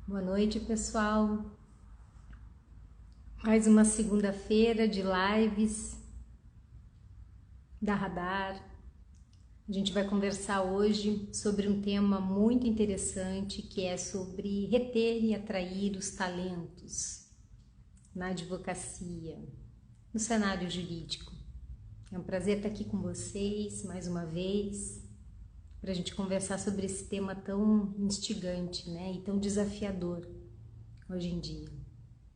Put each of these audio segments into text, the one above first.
Boa noite, pessoal. Mais uma segunda-feira de lives da Radar. A gente vai conversar hoje sobre um tema muito interessante, que é sobre reter e atrair os talentos na advocacia, no cenário jurídico. É um prazer estar aqui com vocês mais uma vez, para a gente conversar sobre esse tema tão instigante, né, e tão desafiador hoje em dia.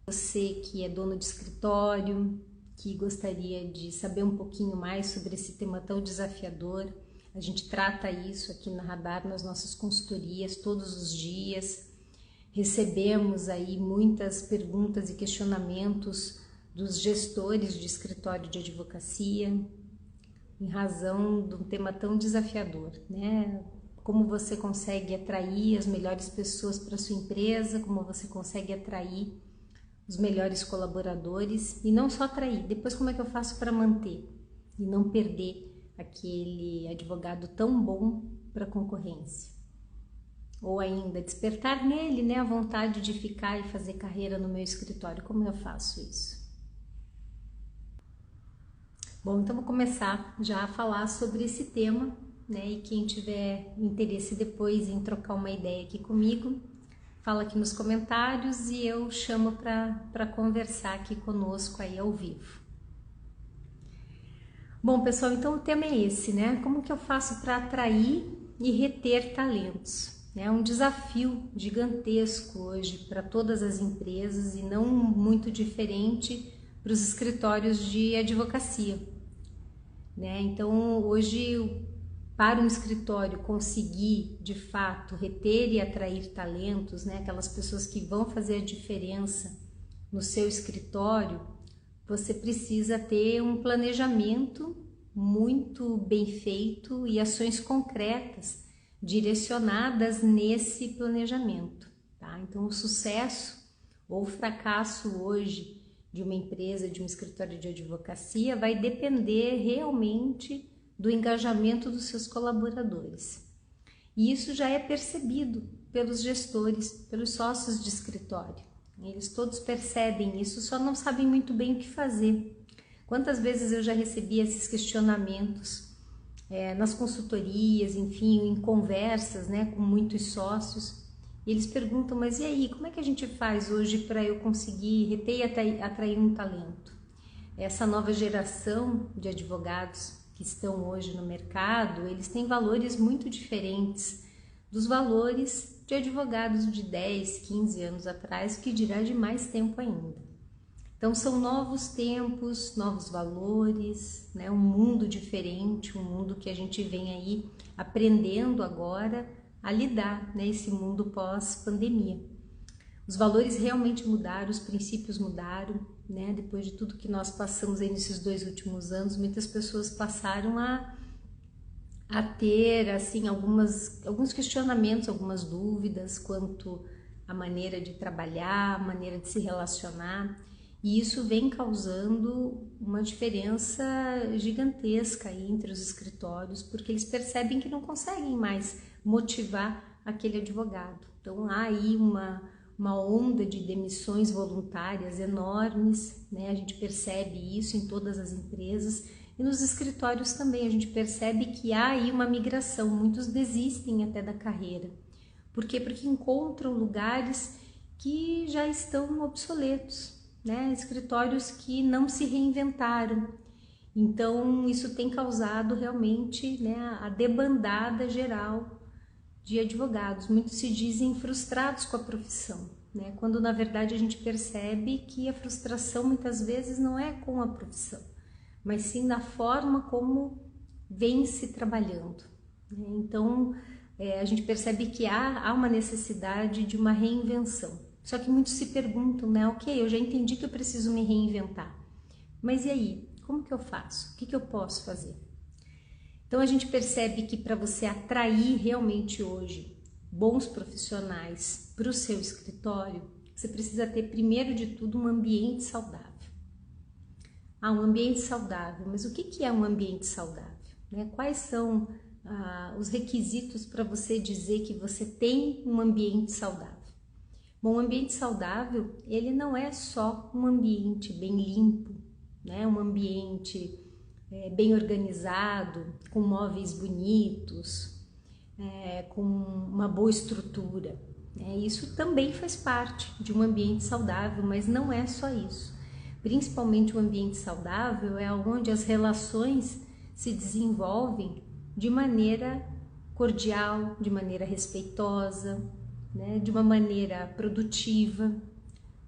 Você que é dono de escritório, que gostaria de saber um pouquinho mais sobre esse tema tão desafiador, a gente trata isso aqui na Radar nas nossas consultorias todos os dias. Recebemos aí muitas perguntas e questionamentos dos gestores de escritório de advocacia em razão de um tema tão desafiador, né? Como você consegue atrair as melhores pessoas para sua empresa, como você consegue atrair os melhores colaboradores, e não só atrair, depois como é que eu faço para manter e não perder aquele advogado tão bom para a concorrência. Ou ainda despertar nele, né, a vontade de ficar e fazer carreira no meu escritório. Como eu faço isso? Bom, então vou começar já a falar sobre esse tema, né? E quem tiver interesse depois em trocar uma ideia aqui comigo, fala aqui nos comentários e eu chamo para conversar aqui conosco aí ao vivo. Bom, pessoal, então o tema é esse, né? Como que eu faço para atrair e reter talentos? É um desafio gigantesco hoje para todas as empresas e não muito diferente para os escritórios de advocacia, né? Então, hoje, para um escritório conseguir, de fato, reter e atrair talentos, né? Aquelas pessoas que vão fazer a diferença no seu escritório, você precisa ter um planejamento muito bem feito e ações concretas direcionadas nesse planejamento, tá? Então, o sucesso ou fracasso hoje de uma empresa, de um escritório de advocacia, vai depender realmente do engajamento dos seus colaboradores. E isso já é percebido pelos gestores, pelos sócios de escritório. Eles todos percebem isso, só não sabem muito bem o que fazer. Quantas vezes eu já recebi esses questionamentos nas consultorias, enfim, em conversas, né, com muitos sócios. E eles perguntam, mas e aí, como é que a gente faz hoje para eu conseguir reter e atrair um talento? Essa nova geração de advogados que estão hoje no mercado, eles têm valores muito diferentes dos valores de advogados de 10, 15 anos atrás, que dirá de mais tempo ainda. Então são novos tempos, novos valores, né? Um mundo diferente, um mundo que a gente vem aí aprendendo agora a lidar nesse mundo pós-pandemia. Os valores realmente mudaram, os princípios mudaram, né? Depois de tudo que nós passamos aí nesses 2 últimos anos, muitas pessoas passaram a ter assim alguns questionamentos, algumas dúvidas quanto à maneira de trabalhar, a maneira de se relacionar, e isso vem causando uma diferença gigantesca entre os escritórios, porque eles percebem que não conseguem mais motivar aquele advogado. Então há aí uma onda de demissões voluntárias enormes, né? A gente percebe isso em todas as empresas e nos escritórios também a gente percebe que há aí uma migração, muitos desistem até da carreira. Por quê? Porque encontram lugares que já estão obsoletos, né? Escritórios que não se reinventaram. Então isso tem causado realmente, né, a debandada geral de advogados. Muitos se dizem frustrados com a profissão, né? Quando na verdade a gente percebe que a frustração muitas vezes não é com a profissão, mas sim na forma como vem se trabalhando, né? Então a gente percebe que há uma necessidade de uma reinvenção. Só que muitos se perguntam, né? Ok, eu já entendi que eu preciso me reinventar, mas e aí? Como que eu faço? O que eu posso fazer? Então a gente percebe que para você atrair realmente hoje bons profissionais para o seu escritório, você precisa ter primeiro de tudo um ambiente saudável. Um ambiente saudável, mas o que é um ambiente saudável? Né? Quais são os requisitos para você dizer que você tem um ambiente saudável? Bom, um ambiente saudável, ele não é só um ambiente bem limpo, né? Um ambiente bem organizado, com móveis bonitos, com uma boa estrutura. Isso também faz parte de um ambiente saudável, mas não é só isso. Principalmente um ambiente saudável é onde as relações se desenvolvem de maneira cordial, de maneira respeitosa, né? De uma maneira produtiva,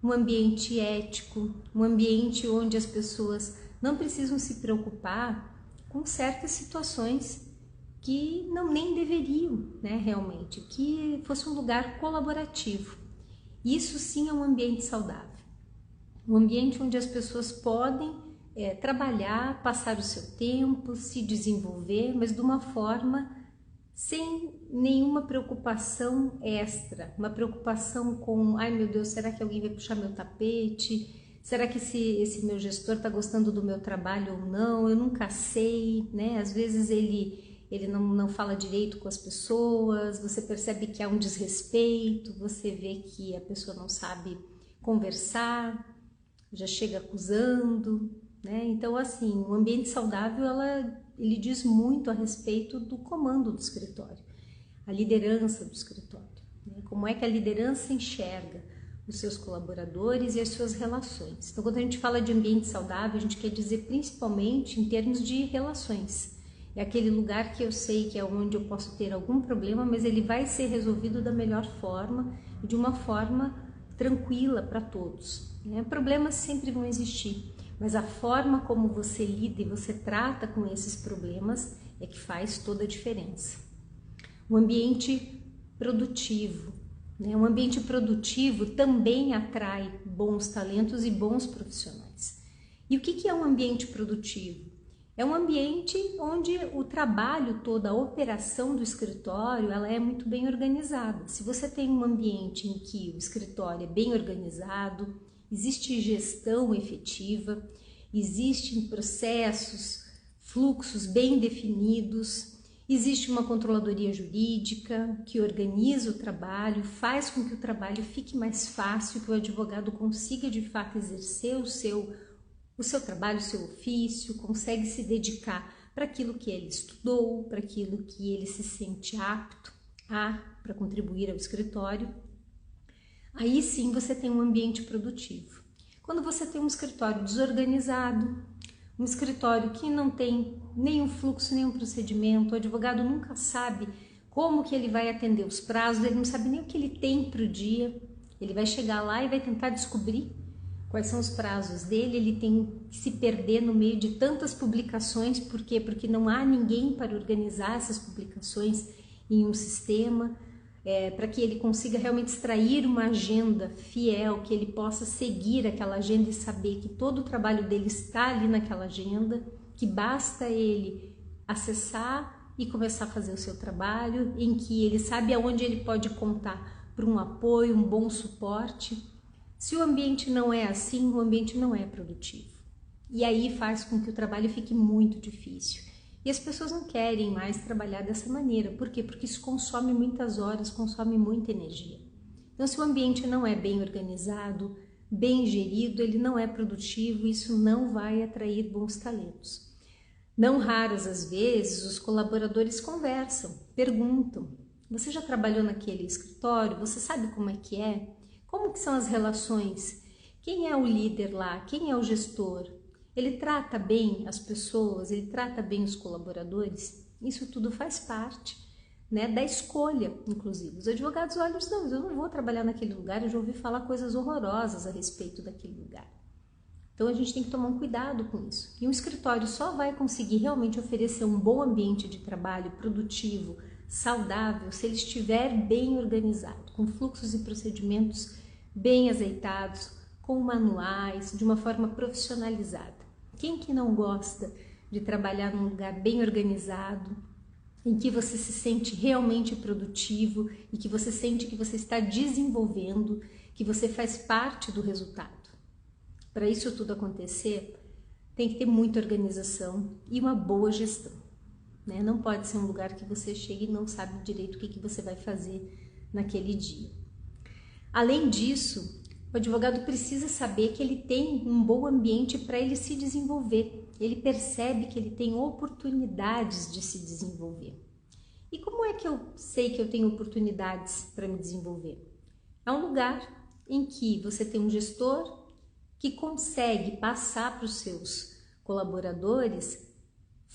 um ambiente ético, um ambiente onde as pessoas não precisam se preocupar com certas situações que nem deveriam, né, realmente, que fosse um lugar colaborativo. Isso sim é um ambiente saudável, um ambiente onde as pessoas podem trabalhar, passar o seu tempo, se desenvolver, mas de uma forma sem nenhuma preocupação extra, uma preocupação com, ai meu Deus, será que alguém vai puxar meu tapete? Será que esse meu gestor está gostando do meu trabalho ou não? Eu nunca sei, né? Às vezes ele não fala direito com as pessoas, você percebe que há um desrespeito, você vê que a pessoa não sabe conversar, já chega acusando, né? Então, assim, o ambiente saudável, ele diz muito a respeito do comando do escritório, a liderança do escritório, né? Como é que a liderança enxerga os seus colaboradores e as suas relações. Então, quando a gente fala de ambiente saudável, a gente quer dizer principalmente em termos de relações. É aquele lugar que eu sei que é onde eu posso ter algum problema, mas ele vai ser resolvido da melhor forma, de uma forma tranquila para todos, né? Problemas sempre vão existir, mas a forma como você lida e você trata com esses problemas é que faz toda a diferença. Um ambiente produtivo, né? Um ambiente produtivo também atrai bons talentos e bons profissionais. E o que é um ambiente produtivo? É um ambiente onde o trabalho, toda a operação do escritório, ela é muito bem organizada. Se você tem um ambiente em que o escritório é bem organizado, existe gestão efetiva, existem processos, fluxos bem definidos, existe uma controladoria jurídica que organiza o trabalho, faz com que o trabalho fique mais fácil, que o advogado consiga de fato exercer o seu trabalho, o seu ofício, consegue se dedicar para aquilo que ele estudou, para aquilo que ele se sente apto para contribuir ao escritório. Aí sim você tem um ambiente produtivo. Quando você tem um escritório desorganizado, um escritório que não tem nenhum fluxo, nenhum procedimento, o advogado nunca sabe como que ele vai atender os prazos, ele não sabe nem o que ele tem para o dia, ele vai chegar lá e vai tentar descobrir quais são os prazos dele, ele tem que se perder no meio de tantas publicações, por quê? Porque não há ninguém para organizar essas publicações em um sistema, para que ele consiga realmente extrair uma agenda fiel, que ele possa seguir aquela agenda e saber que todo o trabalho dele está ali naquela agenda, que basta ele acessar e começar a fazer o seu trabalho, em que ele sabe aonde ele pode contar por um apoio, um bom suporte. Se o ambiente não é assim, o ambiente não é produtivo. E aí faz com que o trabalho fique muito difícil. E as pessoas não querem mais trabalhar dessa maneira. Por quê? Porque isso consome muitas horas, consome muita energia. Então, se o ambiente não é bem organizado, bem gerido, ele não é produtivo, isso não vai atrair bons talentos. Não raras as vezes, os colaboradores conversam, perguntam: você já trabalhou naquele escritório? Você sabe como é que é? Como que são as relações? Quem é o líder lá? Quem é o gestor? Ele trata bem as pessoas? Ele trata bem os colaboradores? Isso tudo faz parte, né, da escolha, inclusive. Os advogados olham e dizem: não, eu não vou trabalhar naquele lugar, eu já ouvi falar coisas horrorosas a respeito daquele lugar. Então a gente tem que tomar um cuidado com isso. E um escritório só vai conseguir realmente oferecer um bom ambiente de trabalho produtivo, saudável, se ele estiver bem organizado, com fluxos e procedimentos bem azeitados, com manuais, de uma forma profissionalizada. Quem que não gosta de trabalhar num lugar bem organizado, em que você se sente realmente produtivo e que você sente que você está desenvolvendo, que você faz parte do resultado? Para isso tudo acontecer, tem que ter muita organização e uma boa gestão, né? Não pode ser um lugar que você chega e não sabe direito o que você vai fazer naquele dia. Além disso, o advogado precisa saber que ele tem um bom ambiente para ele se desenvolver. Ele percebe que ele tem oportunidades de se desenvolver. E como é que eu sei que eu tenho oportunidades para me desenvolver? É um lugar em que você tem um gestor que consegue passar para os seus colaboradores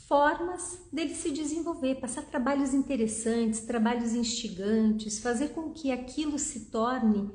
formas dele se desenvolver, passar trabalhos interessantes, trabalhos instigantes, fazer com que aquilo se torne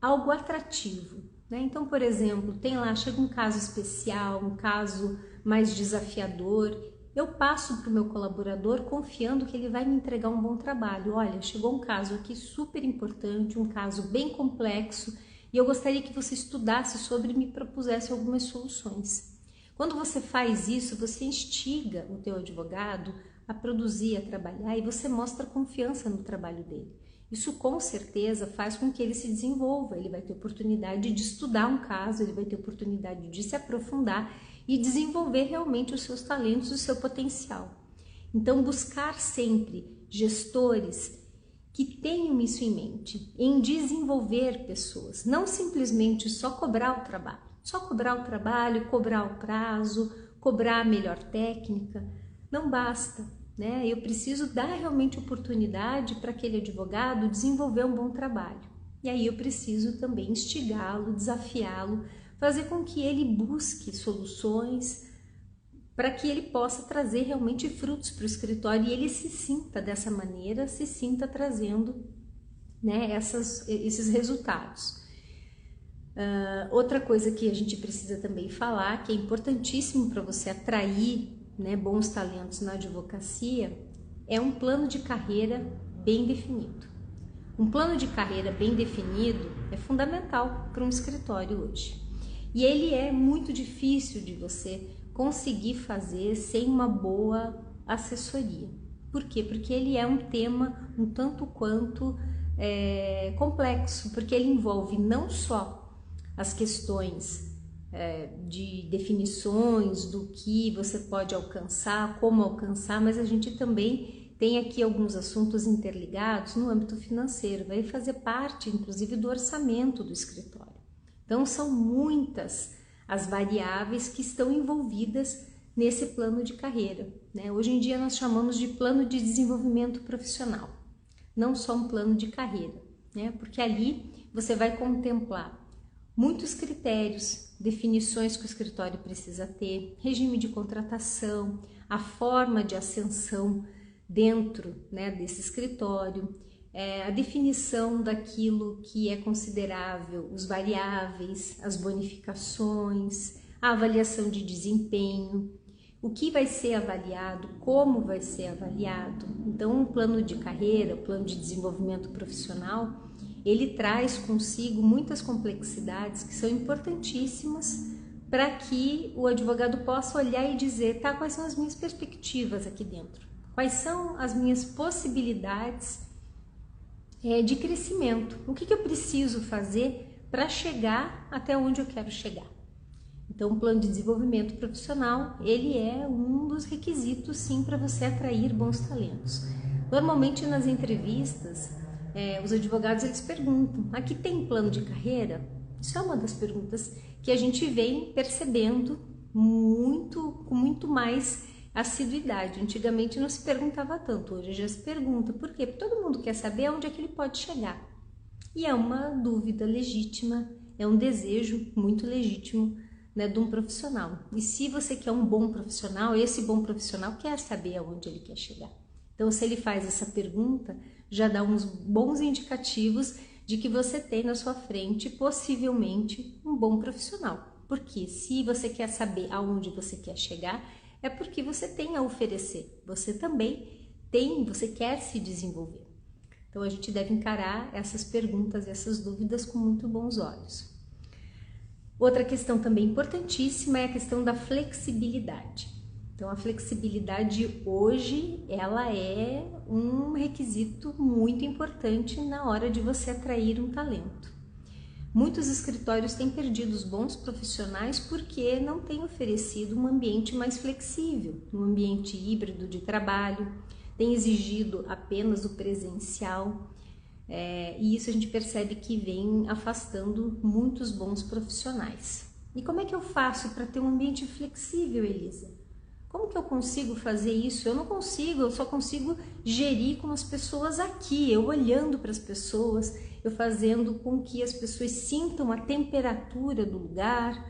algo atrativo, né? Então, por exemplo, chega um caso especial, um caso mais desafiador, eu passo para o meu colaborador confiando que ele vai me entregar um bom trabalho. Olha, chegou um caso aqui super importante, um caso bem complexo, e eu gostaria que você estudasse sobre e me propusesse algumas soluções. Quando você faz isso, você instiga o teu advogado a produzir, a trabalhar, e você mostra confiança no trabalho dele. Isso com certeza faz com que ele se desenvolva, ele vai ter oportunidade de estudar um caso, ele vai ter oportunidade de se aprofundar e desenvolver realmente os seus talentos, o seu potencial. Então, buscar sempre gestores que tenham isso em mente, em desenvolver pessoas, não simplesmente só cobrar o trabalho. Só cobrar o trabalho, cobrar o prazo, cobrar a melhor técnica, não basta, né? Eu preciso dar realmente oportunidade para aquele advogado desenvolver um bom trabalho. E aí eu preciso também instigá-lo, desafiá-lo, fazer com que ele busque soluções para que ele possa trazer realmente frutos para o escritório e ele se sinta dessa maneira, se sinta trazendo, né, esses resultados. Outra coisa que a gente precisa também falar, que é importantíssimo para você atrair, né, bons talentos na advocacia, é um plano de carreira bem definido. Um plano de carreira bem definido é fundamental para um escritório hoje. E ele é muito difícil de você conseguir fazer sem uma boa assessoria. Por quê? Porque ele é um tema um tanto quanto complexo, porque ele envolve não só as questões de definições do que você pode alcançar, como alcançar, mas a gente também tem aqui alguns assuntos interligados no âmbito financeiro, vai fazer parte, inclusive, do orçamento do escritório. Então, são muitas as variáveis que estão envolvidas nesse plano de carreira, né? Hoje em dia nós chamamos de plano de desenvolvimento profissional, não só um plano de carreira, né? Porque ali você vai contemplar muitos critérios, definições que o escritório precisa ter, regime de contratação, a forma de ascensão dentro, né, desse escritório, a definição daquilo que é considerável, os variáveis, as bonificações, a avaliação de desempenho, o que vai ser avaliado, como vai ser avaliado. Então, um plano de carreira, um plano de desenvolvimento profissional, ele traz consigo muitas complexidades que são importantíssimas para que o advogado possa olhar e dizer, tá, quais são as minhas perspectivas aqui dentro? Quais são as minhas possibilidades de crescimento? O que eu preciso fazer para chegar até onde eu quero chegar? Então, o plano de desenvolvimento profissional, ele é um dos requisitos, sim, para você atrair bons talentos. Normalmente, nas entrevistas, os advogados, eles perguntam, aqui tem plano de carreira? Isso é uma das perguntas que a gente vem percebendo com muito mais assiduidade. Antigamente não se perguntava tanto, hoje já se pergunta. Por quê? Porque todo mundo quer saber aonde é que ele pode chegar. E é uma dúvida legítima, é um desejo muito legítimo, né, de um profissional. E se você quer um bom profissional, esse bom profissional quer saber aonde ele quer chegar. Então, se ele faz essa pergunta, já dá uns bons indicativos de que você tem na sua frente, possivelmente, um bom profissional. Porque se você quer saber aonde você quer chegar, é porque você tem a oferecer. Você também você quer se desenvolver. Então, a gente deve encarar essas perguntas, essas dúvidas com muito bons olhos. Outra questão também importantíssima é a questão da flexibilidade. Então, a flexibilidade hoje, ela é um requisito muito importante na hora de você atrair um talento. Muitos escritórios têm perdido os bons profissionais porque não têm oferecido um ambiente mais flexível, um ambiente híbrido de trabalho, têm exigido apenas o presencial. e isso a gente percebe que vem afastando muitos bons profissionais. E como é que eu faço para ter um ambiente flexível, Elisa? Como que eu consigo fazer isso? Eu não consigo, eu só consigo gerir com as pessoas aqui, eu olhando para as pessoas, eu fazendo com que as pessoas sintam a temperatura do lugar,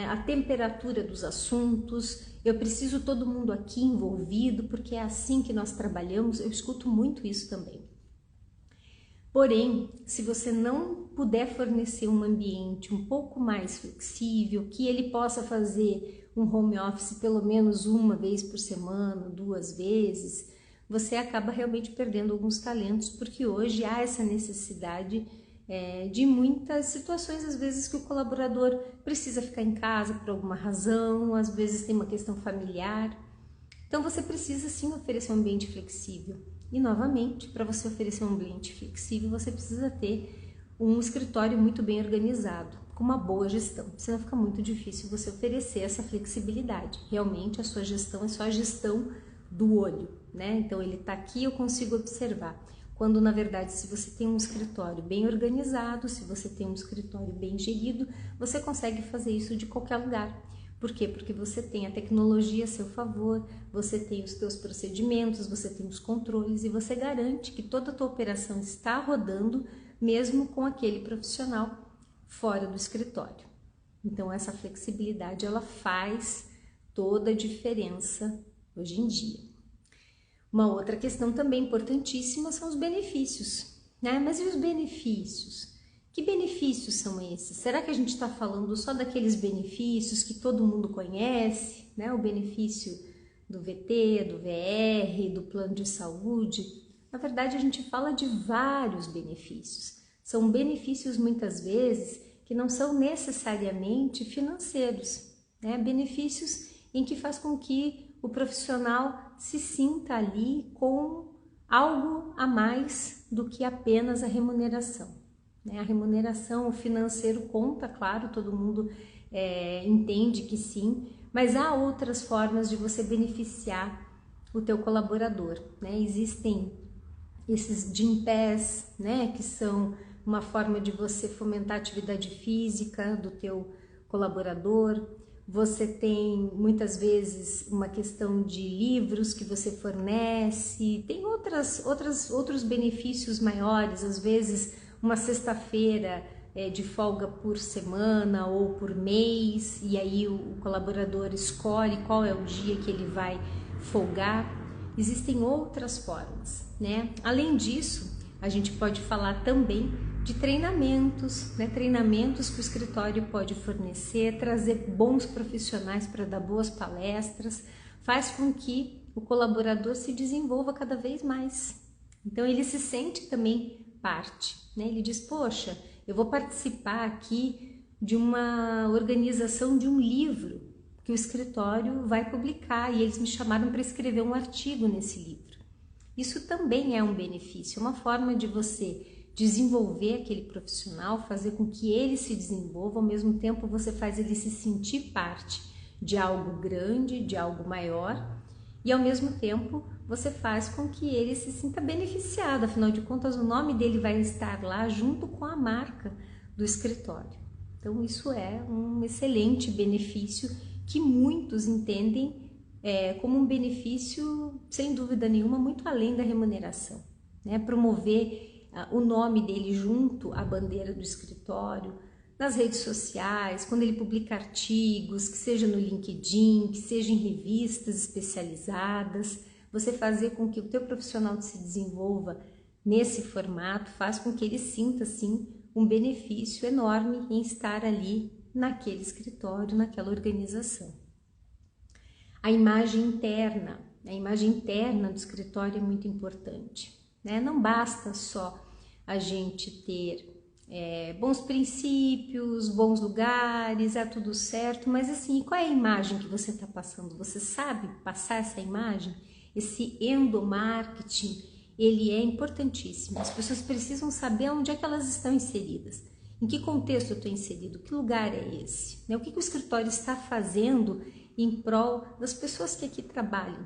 a temperatura dos assuntos. Eu preciso todo mundo aqui envolvido, porque é assim que nós trabalhamos. Eu escuto muito isso também. Porém, se você não puder fornecer um ambiente um pouco mais flexível, que ele possa fazer um home office pelo menos uma vez por semana, 2 vezes, você acaba realmente perdendo alguns talentos, porque hoje há essa necessidade de muitas situações, às vezes que o colaborador precisa ficar em casa por alguma razão, às vezes tem uma questão familiar. Então você precisa sim oferecer um ambiente flexível. E novamente, para você oferecer um ambiente flexível, você precisa ter um escritório muito bem organizado, com uma boa gestão. Senão fica muito difícil você oferecer essa flexibilidade. Realmente a sua gestão é só a gestão do olho, né? Então ele está aqui, eu consigo observar. Quando na verdade, se você tem um escritório bem organizado, se você tem um escritório bem gerido, você consegue fazer isso de qualquer lugar. Por quê? Porque você tem a tecnologia a seu favor, você tem os seus procedimentos, você tem os controles e você garante que toda a tua operação está rodando mesmo com aquele profissional fora do escritório. Então essa flexibilidade ela faz toda a diferença hoje em dia. Uma outra questão também importantíssima são os benefícios, né? Mas e os benefícios? Que benefícios são esses? Será que a gente está falando só daqueles benefícios que todo mundo conhece, né? O benefício do VT, do VR, do plano de saúde? Na verdade, a gente fala de vários benefícios. São benefícios, muitas vezes, que não são necessariamente financeiros, né? Benefícios em que faz com que o profissional se sinta ali com algo a mais do que apenas a remuneração. A remuneração, o financeiro conta, claro, todo mundo entende que sim, mas há outras formas de você beneficiar o teu colaborador, né? Existem esses Gympass, né, que são uma forma de você fomentar a atividade física do teu colaborador. Você tem muitas vezes uma questão de livros que você fornece, tem outros benefícios maiores, às vezes uma sexta-feira de folga por semana ou por mês, e aí o colaborador escolhe qual é o dia que ele vai folgar. Existem outras formas, né? Além disso, a gente pode falar também de treinamentos, né? Treinamentos que o escritório pode fornecer, trazer bons profissionais para dar boas palestras, faz com que o colaborador se desenvolva cada vez mais. Então ele se sente também parte, né? Ele diz, poxa, eu vou participar aqui de uma organização de um livro que o escritório vai publicar e eles me chamaram para escrever um artigo nesse livro. Isso também é um benefício, uma forma de você desenvolver aquele profissional, fazer com que ele se desenvolva, ao mesmo tempo você faz ele se sentir parte de algo grande, de algo maior, e ao mesmo tempo você faz com que ele se sinta beneficiado, afinal de contas o nome dele vai estar lá junto com a marca do escritório. Então isso é um excelente benefício que muitos entendem como um benefício, sem dúvida nenhuma, muito além da remuneração, né? Promover o nome dele junto à bandeira do escritório, nas redes sociais, quando ele publica artigos, que seja no LinkedIn, que seja em revistas especializadas, você fazer com que o teu profissional se desenvolva nesse formato, faz com que ele sinta, sim, um benefício enorme em estar ali naquele escritório, naquela organização. A imagem interna do escritório é muito importante, né? Não basta só a gente ter bons princípios, bons lugares, tudo certo, mas assim, qual é a imagem que você está passando? Você sabe passar essa imagem? Esse endomarketing, ele é importantíssimo. As pessoas precisam saber onde é que elas estão inseridas, em que contexto eu estou inserido, que lugar é esse, né? O que o escritório está fazendo em prol das pessoas que aqui trabalham.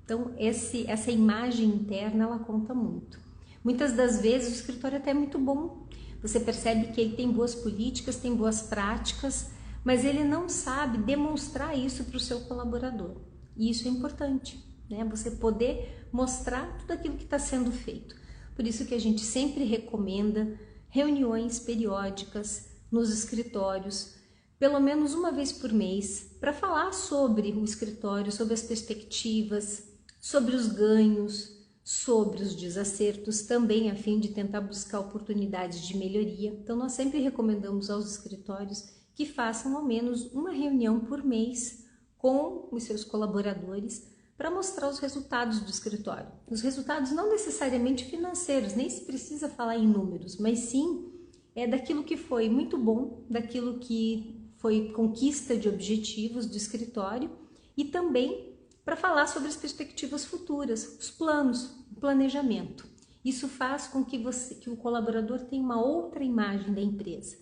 Então, essa imagem interna, ela conta muito. Muitas das vezes o escritório até é muito bom, você percebe que ele tem boas políticas, tem boas práticas, mas ele não sabe demonstrar isso para o seu colaborador. E isso é importante, né? Você poder mostrar tudo aquilo que está sendo feito. Por isso que a gente sempre recomenda reuniões periódicas nos escritórios, pelo menos uma vez por mês, para falar sobre o escritório, sobre as perspectivas, sobre os ganhos, sobre os desacertos, também a fim de tentar buscar oportunidades de melhoria. Então nós sempre recomendamos aos escritórios que façam ao menos uma reunião por mês com os seus colaboradores para mostrar os resultados do escritório. Os resultados não necessariamente financeiros, nem se precisa falar em números, mas sim daquilo que foi muito bom, daquilo que foi conquista de objetivos do escritório e também para falar sobre as perspectivas futuras, os planos, o planejamento. Isso faz com que o colaborador tenha uma outra imagem da empresa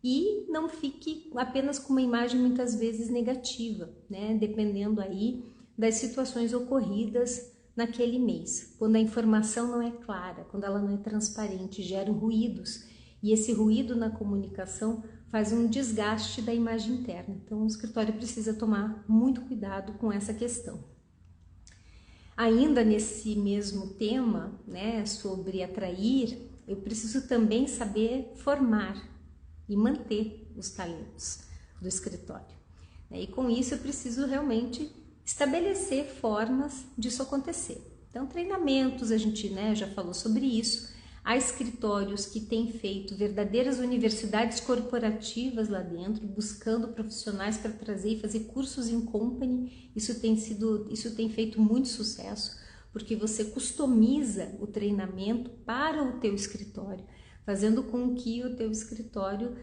e não fique apenas com uma imagem muitas vezes negativa, né? Dependendo aí das situações ocorridas naquele mês. Quando a informação não é clara, quando ela não é transparente, geram ruídos e esse ruído na comunicação faz um desgaste da imagem interna. Então o escritório precisa tomar muito cuidado com essa questão. Ainda nesse mesmo tema, né, sobre atrair, eu preciso também saber formar e manter os talentos do escritório. E com isso eu preciso realmente estabelecer formas disso acontecer. Então treinamentos, a gente, né, já falou sobre isso. Há escritórios que têm feito verdadeiras universidades corporativas lá dentro, buscando profissionais para trazer e fazer cursos em company. Isso tem feito muito sucesso, porque você customiza o treinamento para o teu escritório, fazendo com que o teu escritório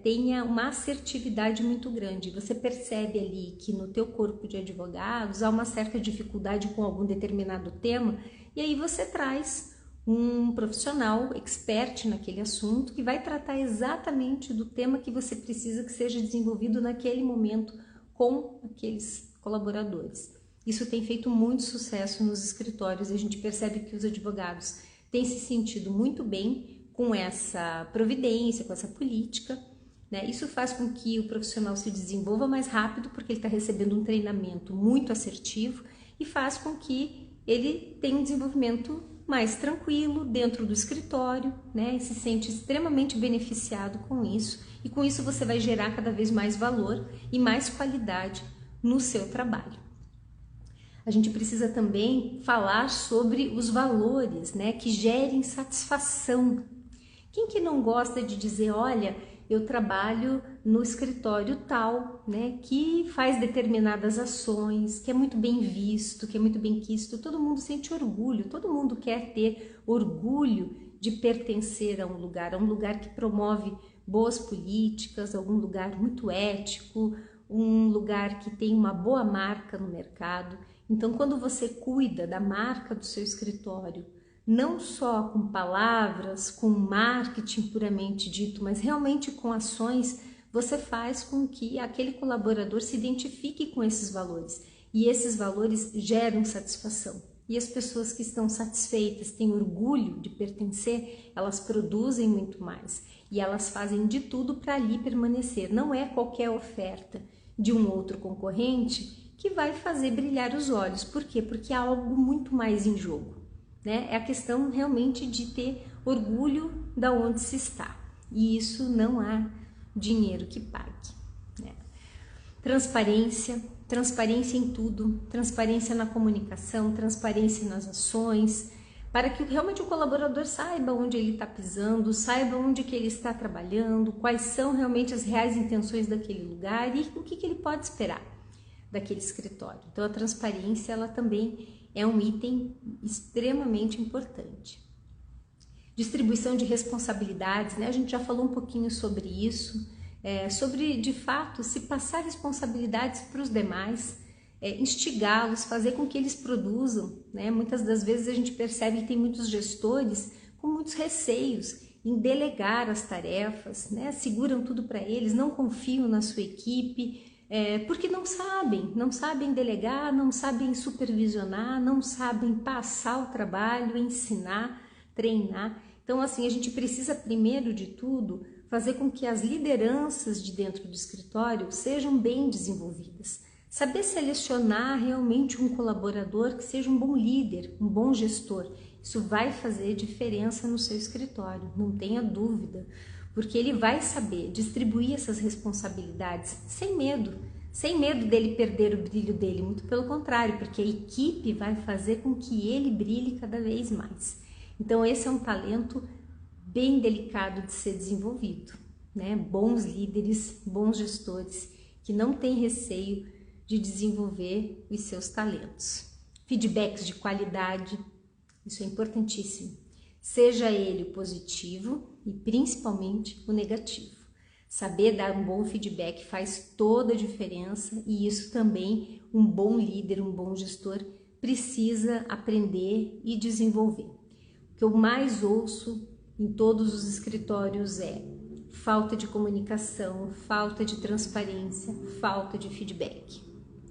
tenha uma assertividade muito grande. Você percebe ali que no teu corpo de advogados há uma certa dificuldade com algum determinado tema, e aí você traz um profissional expert naquele assunto que vai tratar exatamente do tema que você precisa que seja desenvolvido naquele momento com aqueles colaboradores. Isso tem feito muito sucesso nos escritórios e a gente percebe que os advogados têm se sentido muito bem com essa providência, com essa política, né? Isso faz com que o profissional se desenvolva mais rápido porque ele está recebendo um treinamento muito assertivo e faz com que ele tenha um desenvolvimento mais tranquilo dentro do escritório, né? E se sente extremamente beneficiado com isso, e com isso você vai gerar cada vez mais valor e mais qualidade no seu trabalho. A gente precisa também falar sobre os valores, né, que gerem satisfação. Quem que não gosta de dizer, olha, eu trabalho no escritório tal, né, que faz determinadas ações, que é muito bem visto, que é muito bem quisto, todo mundo sente orgulho, todo mundo quer ter orgulho de pertencer a um lugar que promove boas políticas, algum lugar muito ético, um lugar que tem uma boa marca no mercado. Então, quando você cuida da marca do seu escritório, não só com palavras, com marketing puramente dito, mas realmente com ações, você faz com que aquele colaborador se identifique com esses valores. E esses valores geram satisfação. E as pessoas que estão satisfeitas, têm orgulho de pertencer, elas produzem muito mais. E elas fazem de tudo para ali permanecer. Não é qualquer oferta de um outro concorrente que vai fazer brilhar os olhos. Por quê? Porque há algo muito mais em jogo. Né? É a questão realmente de ter orgulho da onde se está, e isso não há dinheiro que pague, né? Transparência em tudo, transparência na comunicação, transparência nas ações, para que realmente o colaborador saiba onde ele está pisando, saiba onde que ele está trabalhando, quais são realmente as reais intenções daquele lugar e o que ele pode esperar daquele escritório. Então a transparência, ela também é um item extremamente importante. Distribuição de responsabilidades, né? A gente já falou um pouquinho sobre isso, sobre de fato se passar responsabilidades para os demais, instigá-los, fazer com que eles produzam, né? Muitas das vezes a gente percebe que tem muitos gestores com muitos receios em delegar as tarefas, né? Seguram tudo para eles, não confiam na sua equipe, porque não sabem delegar, não sabem supervisionar, não sabem passar o trabalho, ensinar, treinar. Então, assim, a gente precisa, primeiro de tudo, fazer com que as lideranças de dentro do escritório sejam bem desenvolvidas. Saber selecionar realmente um colaborador que seja um bom líder, um bom gestor. Isso vai fazer diferença no seu escritório, não tenha dúvida, porque ele vai saber distribuir essas responsabilidades sem medo dele perder o brilho dele, muito pelo contrário, porque a equipe vai fazer com que ele brilhe cada vez mais. Então esse é um talento bem delicado de ser desenvolvido, né? Bons líderes, bons gestores que não têm receio de desenvolver os seus talentos. Feedbacks de qualidade, isso é importantíssimo. Seja ele o positivo e principalmente o negativo. Saber dar um bom feedback faz toda a diferença e isso também um bom líder, um bom gestor precisa aprender e desenvolver. O que eu mais ouço em todos os escritórios é falta de comunicação, falta de transparência, falta de feedback.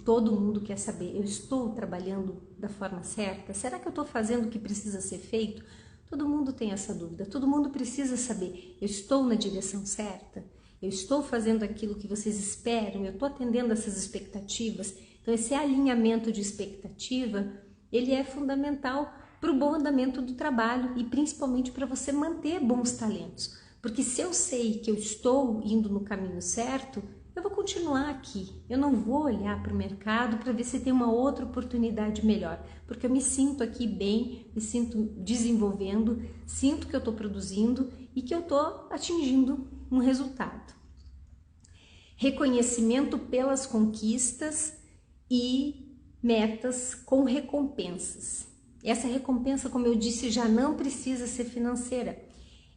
Todo mundo quer saber, eu estou trabalhando da forma certa? Será que eu estou fazendo o que precisa ser feito? Todo mundo tem essa dúvida, todo mundo precisa saber, eu estou na direção certa? Eu estou fazendo aquilo que vocês esperam? Eu estou atendendo essas expectativas? Então esse alinhamento de expectativa, ele é fundamental para o bom andamento do trabalho e principalmente para você manter bons talentos. Porque se eu sei que eu estou indo no caminho certo, eu vou continuar aqui, eu não vou olhar para o mercado para ver se tem uma outra oportunidade melhor, porque eu me sinto aqui bem, me sinto desenvolvendo, sinto que eu estou produzindo e que eu estou atingindo um resultado. Reconhecimento pelas conquistas e metas com recompensas. Essa recompensa, como eu disse, já não precisa ser financeira.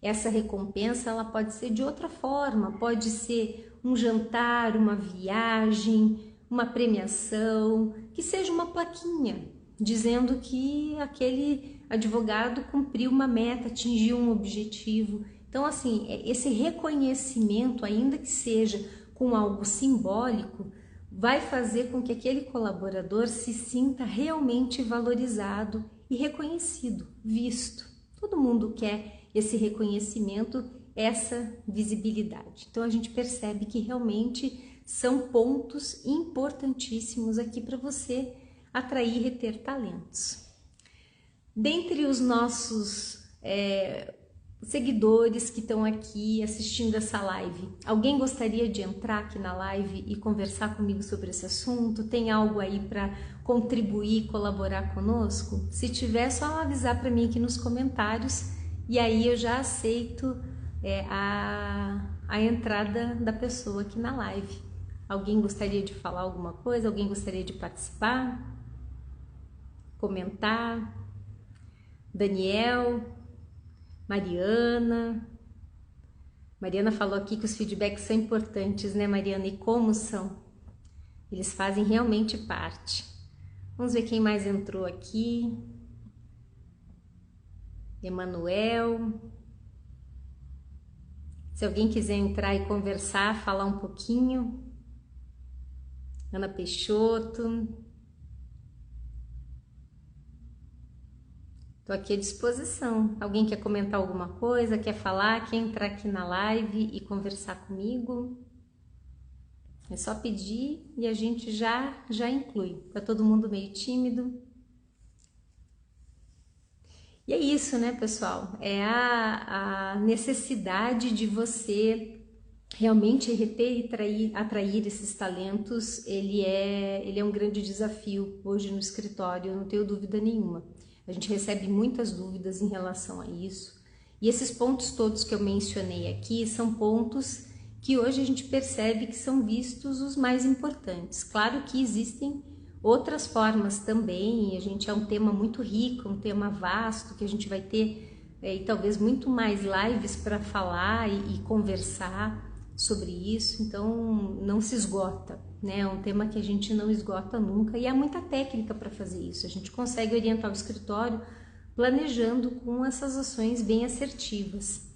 Essa recompensa ela pode ser de outra forma, pode ser um jantar, uma viagem, uma premiação, que seja uma plaquinha, dizendo que aquele advogado cumpriu uma meta, atingiu um objetivo. Então, assim, esse reconhecimento, ainda que seja com algo simbólico, vai fazer com que aquele colaborador se sinta realmente valorizado e reconhecido, visto. Todo mundo quer esse reconhecimento, essa visibilidade. Então a gente percebe que realmente são pontos importantíssimos aqui para você atrair e reter talentos. Dentre os nossos seguidores que estão aqui assistindo essa live, alguém gostaria de entrar aqui na live e conversar comigo sobre esse assunto? Tem algo aí para contribuir, colaborar conosco? Se tiver, só avisar para mim aqui nos comentários e aí eu já aceito a entrada da pessoa aqui na live. Alguém gostaria de falar alguma coisa? Alguém gostaria de participar? Comentar? Daniel? Mariana falou aqui que os feedbacks são importantes, né, Mariana? E como são? Eles fazem realmente parte. Vamos ver quem mais entrou aqui. Emanuel. Se alguém quiser entrar e conversar, falar um pouquinho. Ana Peixoto. Estou aqui à disposição. Alguém quer comentar alguma coisa, quer falar, quer entrar aqui na live e conversar comigo? É só pedir e a gente já inclui. Tá todo mundo meio tímido. E é isso, né, pessoal? É a necessidade de você realmente reter e atrair esses talentos. Ele é um grande desafio hoje no escritório, eu não tenho dúvida nenhuma. A gente recebe muitas dúvidas em relação a isso. E esses pontos todos que eu mencionei aqui são pontos que hoje a gente percebe que são vistos os mais importantes. Claro que existem outras formas também, a gente é um tema muito rico, um tema vasto, que a gente vai ter e talvez muito mais lives para falar e conversar sobre isso, então não se esgota, né? É um tema que a gente não esgota nunca e há muita técnica para fazer isso. A gente consegue orientar o escritório planejando com essas ações bem assertivas,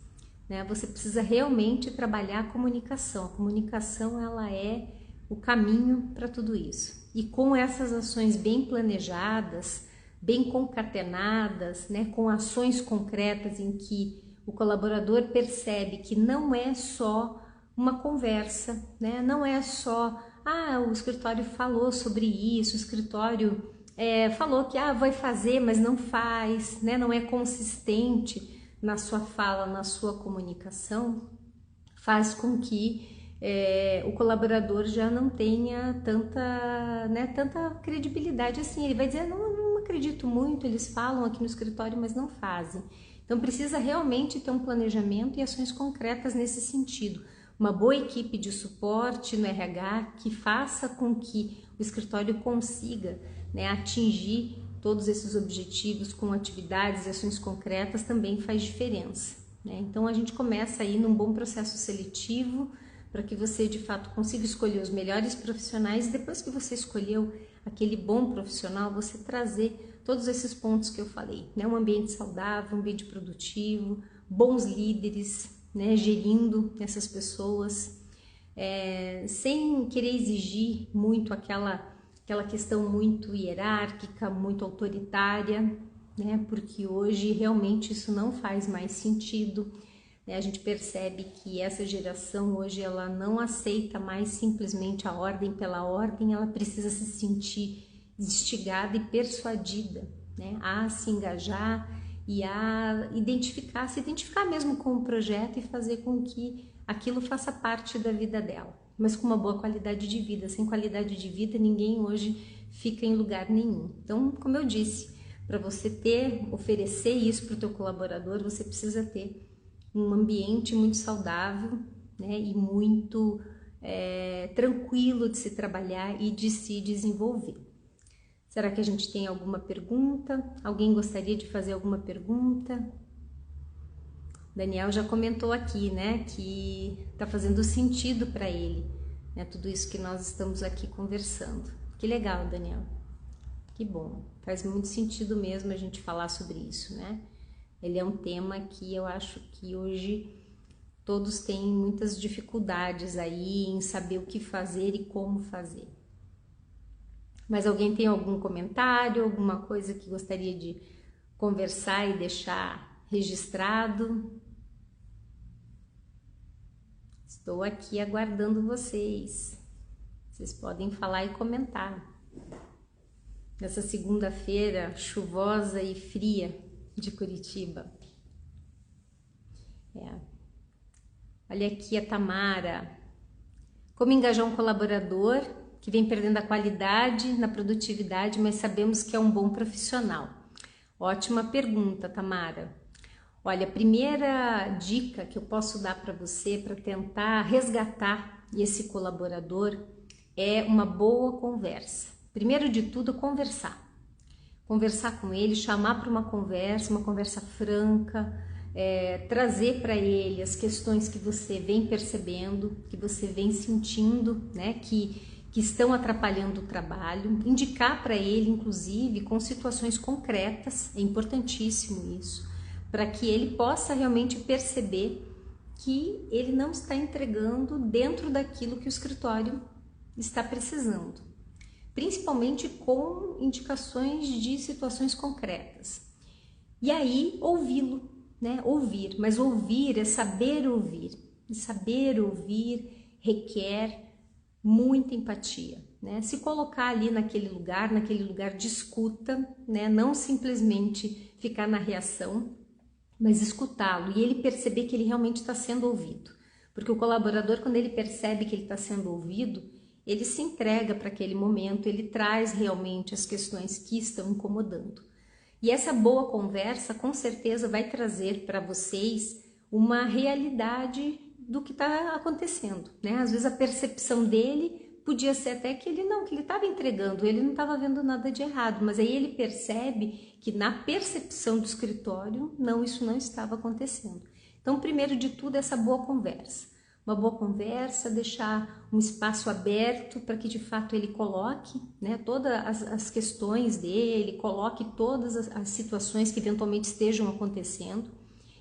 né? Você precisa realmente trabalhar a comunicação. A comunicação ela é o caminho para tudo isso. E com essas ações bem planejadas, bem concatenadas, né, com ações concretas em que o colaborador percebe que não é só uma conversa, né, não é só, o escritório falou sobre isso, o escritório falou que vai fazer, mas não faz, né, não é consistente na sua fala, na sua comunicação, faz com que o colaborador já não tenha tanta credibilidade assim. Ele vai dizer, não acredito muito, eles falam aqui no escritório, mas não fazem. Então precisa realmente ter um planejamento e ações concretas nesse sentido. Uma boa equipe de suporte no RH que faça com que o escritório consiga, né, atingir todos esses objetivos com atividades e ações concretas também faz diferença, né? Então a gente começa aí num bom processo seletivo para que você de fato consiga escolher os melhores profissionais. Depois que você escolheu aquele bom profissional, você trazer todos esses pontos que eu falei, né? Um ambiente saudável, um ambiente produtivo, bons líderes, né? Gerindo essas pessoas, sem querer exigir muito aquela questão muito hierárquica, muito autoritária, né? Porque hoje realmente isso não faz mais sentido. A gente percebe que essa geração hoje ela não aceita mais simplesmente a ordem pela ordem, ela precisa se sentir instigada e persuadida, né, a se engajar e a se identificar mesmo com o projeto e fazer com que aquilo faça parte da vida dela, mas com uma boa qualidade de vida. Sem qualidade de vida ninguém hoje fica em lugar nenhum. Então, como eu disse, para você oferecer isso para o teu colaborador, você precisa ter um ambiente muito saudável, né, e muito tranquilo de se trabalhar e de se desenvolver. Será que a gente tem alguma pergunta? Alguém gostaria de fazer alguma pergunta? Daniel já comentou aqui, né, que está fazendo sentido para ele, né, tudo isso que nós estamos aqui conversando. Que legal, Daniel. Que bom. Faz muito sentido mesmo a gente falar sobre isso, né? Ele é um tema que eu acho que hoje todos têm muitas dificuldades aí em saber o que fazer e como fazer. Mas alguém tem algum comentário, alguma coisa que gostaria de conversar e deixar registrado? Estou aqui aguardando vocês. Vocês podem falar e comentar. Nessa segunda-feira chuvosa e fria de Curitiba. Olha aqui a Tamara. Como engajar um colaborador que vem perdendo a qualidade na produtividade, mas sabemos que é um bom profissional? Ótima pergunta, Tamara. Olha, a primeira dica que eu posso dar para você para tentar resgatar esse colaborador é uma boa conversa. Primeiro de tudo, conversar com ele, chamar para uma conversa franca, trazer para ele as questões que você vem percebendo, que você vem sentindo, né, que estão atrapalhando o trabalho, indicar para ele, inclusive, com situações concretas, é importantíssimo isso, para que ele possa realmente perceber que ele não está entregando dentro daquilo que o escritório está precisando, principalmente com indicações de situações concretas. E aí, ouvi-lo, né? Ouvir, mas ouvir é saber ouvir. E saber ouvir requer muita empatia, né? Se colocar ali naquele lugar de escuta, né? Não simplesmente ficar na reação, mas escutá-lo e ele perceber que ele realmente está sendo ouvido. Porque o colaborador, quando ele percebe que ele está sendo ouvido, ele se entrega para aquele momento, ele traz realmente as questões que estão incomodando. E essa boa conversa, com certeza, vai trazer para vocês uma realidade do que está acontecendo, né? Às vezes a percepção dele podia ser até que ele estava entregando, ele não estava vendo nada de errado, mas aí ele percebe que na percepção do escritório, isso não estava acontecendo. Então, primeiro de tudo, essa boa conversa. Uma boa conversa, deixar um espaço aberto para que de fato ele coloque, né, todas as questões dele, coloque todas as situações que eventualmente estejam acontecendo.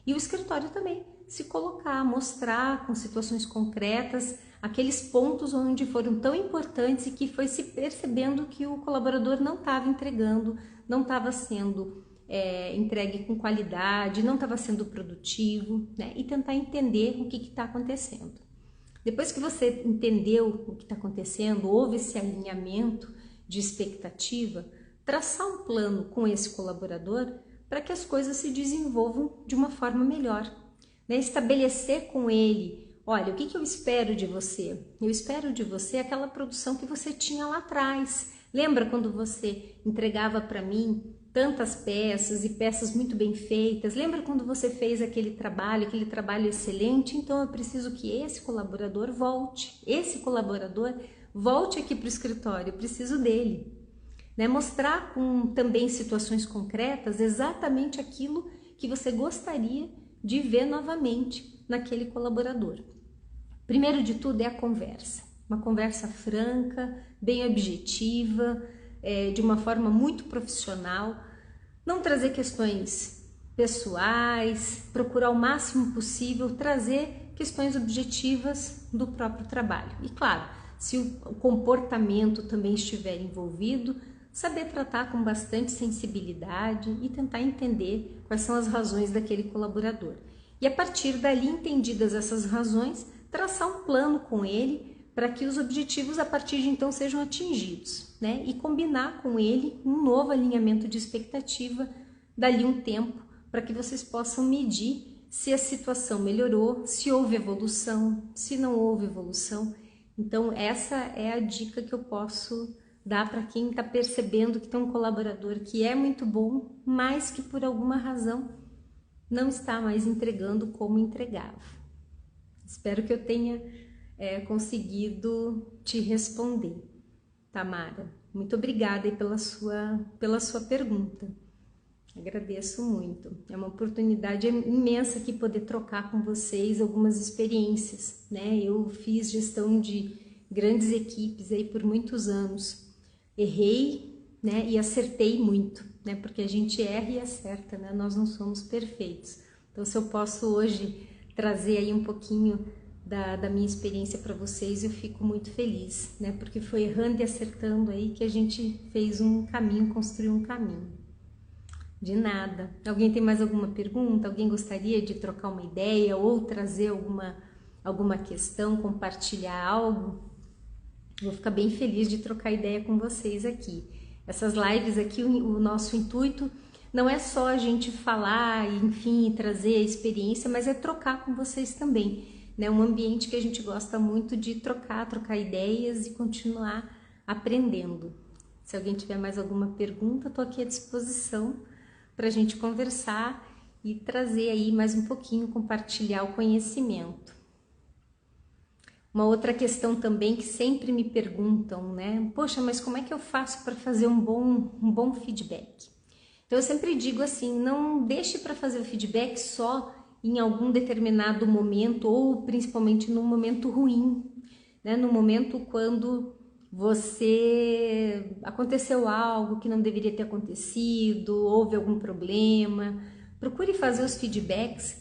E o escritório também se colocar, mostrar com situações concretas aqueles pontos onde foram tão importantes e que foi se percebendo que o colaborador não estava entregando não estava sendo entregue com qualidade, não estava sendo produtivo, né? E tentar entender o que está acontecendo. Depois que você entendeu o que está acontecendo, houve esse alinhamento de expectativa, traçar um plano com esse colaborador para que as coisas se desenvolvam de uma forma melhor, né? Estabelecer com ele, olha, o que eu espero de você? Eu espero de você aquela produção que você tinha lá atrás. Lembra quando você entregava para mim tantas peças e peças muito bem feitas? Lembra quando você fez aquele trabalho excelente? Então eu preciso que esse colaborador volte. Esse colaborador volte aqui para o escritório, eu preciso dele. Né? Mostrar com também situações concretas exatamente aquilo que você gostaria de ver novamente naquele colaborador. Primeiro de tudo é a conversa. Uma conversa franca, bem objetiva, de uma forma muito profissional. Não trazer questões pessoais, procurar o máximo possível trazer questões objetivas do próprio trabalho. E claro, se o comportamento também estiver envolvido, saber tratar com bastante sensibilidade e tentar entender quais são as razões daquele colaborador. E a partir dali, entendidas essas razões, traçar um plano com ele para que os objetivos a partir de então sejam atingidos, né? E combinar com ele um novo alinhamento de expectativa dali um tempo para que vocês possam medir se a situação melhorou, se houve evolução, se não houve evolução. Então essa é a dica que eu posso dar para quem está percebendo que tem um colaborador que é muito bom, mas que por alguma razão não está mais entregando como entregava. Espero que eu tenha conseguido te responder, Tamara. Muito obrigada aí pela sua pergunta. Agradeço muito. É uma oportunidade imensa aqui poder trocar com vocês algumas experiências, né? Eu fiz gestão de grandes equipes aí por muitos anos. Errei, né? E acertei muito, né? Porque a gente erra e acerta, né? Nós não somos perfeitos. Então, se eu posso hoje trazer aí um pouquinho da minha experiência para vocês, eu fico muito feliz, né? Porque foi errando e acertando aí que a gente fez um caminho, construiu um caminho. De nada. Alguém tem mais alguma pergunta? Alguém gostaria de trocar uma ideia ou trazer alguma questão, compartilhar algo? Vou ficar bem feliz de trocar ideia com vocês aqui. Essas lives aqui, o nosso intuito não é só a gente falar, enfim, trazer a experiência, mas é trocar com vocês também. É um ambiente que a gente gosta muito de trocar ideias e continuar aprendendo. Se alguém tiver mais alguma pergunta, estou aqui à disposição para a gente conversar e trazer aí mais um pouquinho, compartilhar o conhecimento. Uma outra questão também que sempre me perguntam, né? Poxa, mas como é que eu faço para fazer um bom feedback? Então eu sempre digo assim, não deixe para fazer o feedback só em algum determinado momento ou principalmente num momento ruim, né? No momento quando aconteceu algo que não deveria ter acontecido, houve algum problema. Procure fazer os feedbacks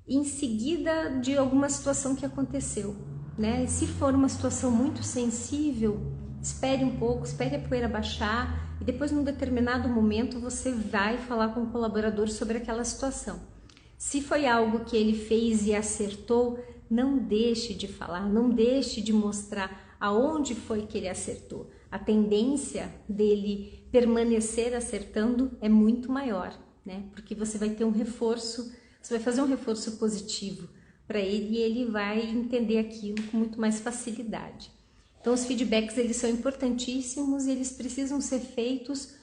em seguida de alguma situação que aconteceu, né? Se for uma situação muito sensível, espere um pouco, espere a poeira baixar e depois num determinado momento você vai falar com o colaborador sobre aquela situação. Se foi algo que ele fez e acertou, não deixe de falar, não deixe de mostrar aonde foi que ele acertou. A tendência dele permanecer acertando é muito maior, né? Porque você vai ter um reforço, você vai fazer um reforço positivo para ele e ele vai entender aquilo com muito mais facilidade. Então os feedbacks eles são importantíssimos e eles precisam ser feitos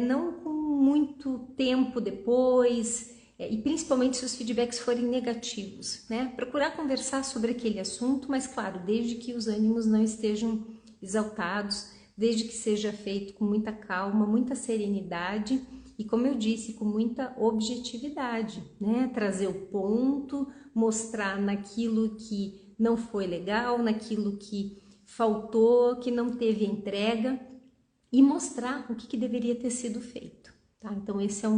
não com muito tempo depois, e principalmente se os feedbacks forem negativos, né? Procurar conversar sobre aquele assunto, mas claro, desde que os ânimos não estejam exaltados, desde que seja feito com muita calma, muita serenidade e, como eu disse, com muita objetividade, né? Trazer o ponto, mostrar naquilo que não foi legal, naquilo que faltou, que não teve entrega e mostrar o que deveria ter sido feito, tá? Então esse é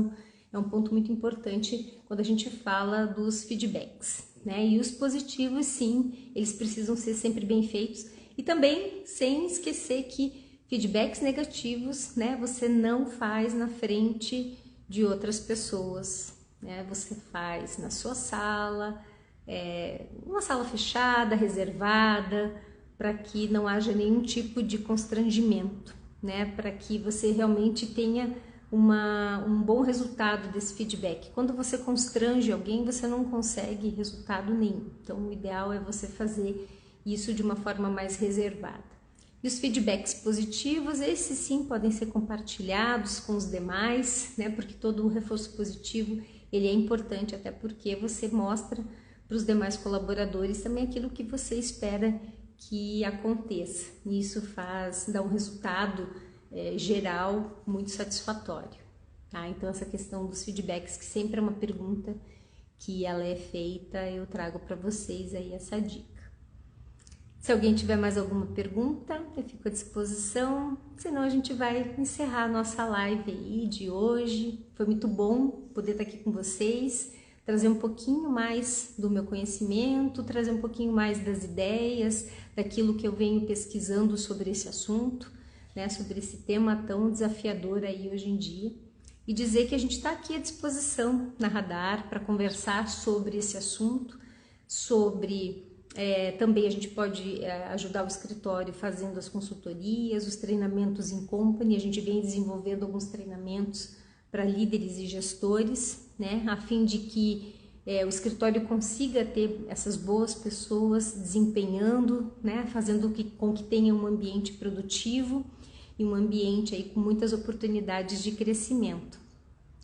um ponto muito importante quando a gente fala dos feedbacks, né? E os positivos, sim, eles precisam ser sempre bem feitos e também sem esquecer que Feedbacks negativos, né, você não faz na frente de outras pessoas, né? Você faz na sua sala, uma sala fechada, reservada, para que não haja nenhum tipo de constrangimento, né? Para que você realmente tenha um bom resultado desse feedback. Quando você constrange alguém, você não consegue resultado nenhum. Então, o ideal é você fazer isso de uma forma mais reservada. E os feedbacks positivos, esses sim podem ser compartilhados com os demais, né? Porque todo o reforço positivo, ele é importante, até porque você mostra para os demais colaboradores também aquilo que você espera que aconteça. E isso dá um resultado geral muito satisfatório, tá? Então essa questão dos feedbacks, que sempre é uma pergunta que ela é feita, eu trago para vocês aí essa dica. Se alguém tiver mais alguma pergunta, eu fico à disposição, senão a gente vai encerrar a nossa live aí de hoje. Foi muito bom poder estar aqui com vocês, trazer um pouquinho mais do meu conhecimento, trazer um pouquinho mais das ideias, daquilo que eu venho pesquisando sobre esse assunto, né, sobre esse tema tão desafiador aí hoje em dia, e dizer que a gente está aqui à disposição na Radar para conversar sobre esse assunto, também a gente pode ajudar o escritório fazendo as consultorias, os treinamentos em company. A gente vem desenvolvendo alguns treinamentos para líderes e gestores, né, a fim de que o escritório consiga ter essas boas pessoas desempenhando, né, fazendo com que tenha um ambiente produtivo e um ambiente aí com muitas oportunidades de crescimento.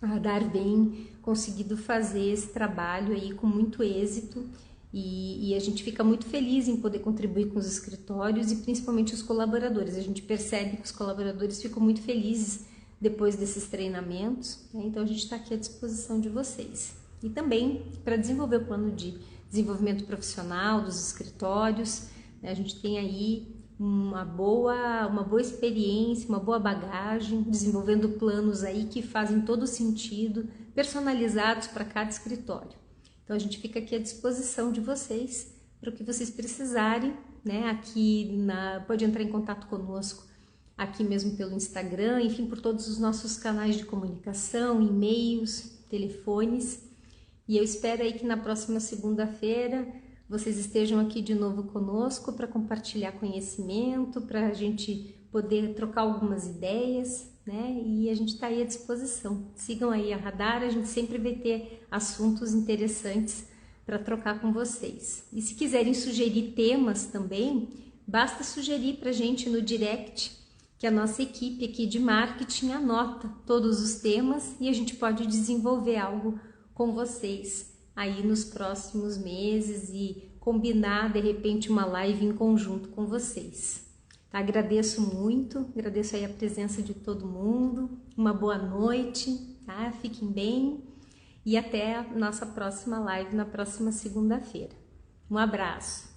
A Radar vem conseguindo fazer esse trabalho aí com muito êxito e a gente fica muito feliz em poder contribuir com os escritórios e principalmente os colaboradores. A gente percebe que os colaboradores ficam muito felizes depois desses treinamentos, né? Então a gente está aqui à disposição de vocês. E também para desenvolver o plano de desenvolvimento profissional dos escritórios, né? A gente tem aí uma boa experiência, uma boa bagagem, desenvolvendo planos aí que fazem todo sentido, personalizados para cada escritório. Então a gente fica aqui à disposição de vocês para o que vocês precisarem, né? Pode entrar em contato conosco aqui mesmo pelo Instagram, enfim, por todos os nossos canais de comunicação, e-mails, telefones. E eu espero aí que na próxima segunda-feira vocês estejam aqui de novo conosco para compartilhar conhecimento, para a gente poder trocar algumas ideias, né? E a gente está aí à disposição. Sigam aí a Radar, a gente sempre vai ter assuntos interessantes para trocar com vocês. E se quiserem sugerir temas também, basta sugerir para a gente no direct, que a nossa equipe aqui de marketing anota todos os temas e a gente pode desenvolver algo com vocês aí nos próximos meses e combinar de repente uma live em conjunto com vocês. Tá? Agradeço muito, agradeço aí a presença de todo mundo, uma boa noite, tá? Fiquem bem e até a nossa próxima live na próxima segunda-feira. Um abraço!